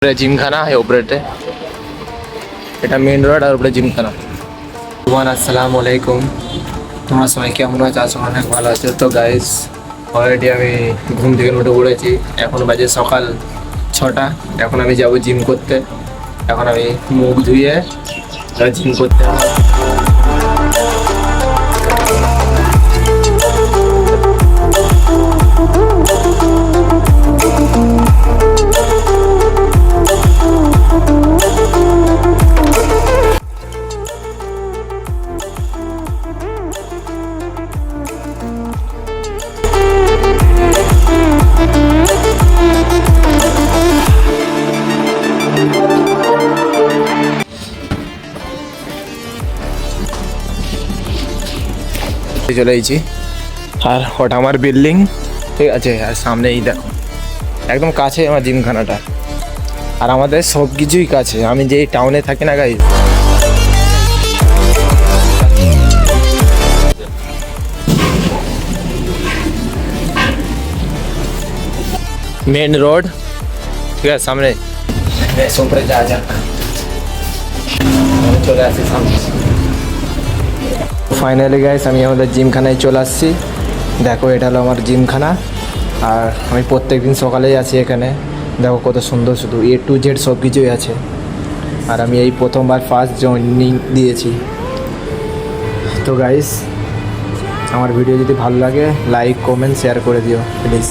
জিমখানা ওপরেতে, এটা main road আর উপরে জিমখানা। আসসালামু আলাইকুম, তোমরা সবাই কেমন আছো? আছো অনেক ভালো আছো। তো গাইস, অলরেডি আমি ঘুম থেকে উঠে পড়েছি। এখন বাজে সকাল 6টা। এখন আমি যাব জিম করতে। এখন আমি মুখ ধুয়ে জিম করতে চলে এসেছি। আর ওটা আমার বিল্ডিং, ঠিক আছে। আর সামনেই দেখো, একদম কাছে আমার জিমখানাটা। আর আমাদের সব কিছুই কাছে। আমি যেই টাউনে থাকি না গাইস, মেন রোড, ঠিক আছে, সামনে উপরে যা যাক, চলে আসছি সামনে। ফাইনালি গাইস, আমি আমাদের জিমখানায় চলে আসছি। দেখো, এটা হলো আমার জিমখানা। আর আমি প্রত্যেকদিন সকালেই আছি এখানে। দেখো কত সুন্দর, শুধু A to Z সব কিছুই আছে। আর আমি এই প্রথমবার ফার্স্ট জয়েনিং দিয়েছি। তো গাইস, আমার ভিডিও যদি ভালো লাগে লাইক কমেন্ট শেয়ার করে দিও প্লিজ।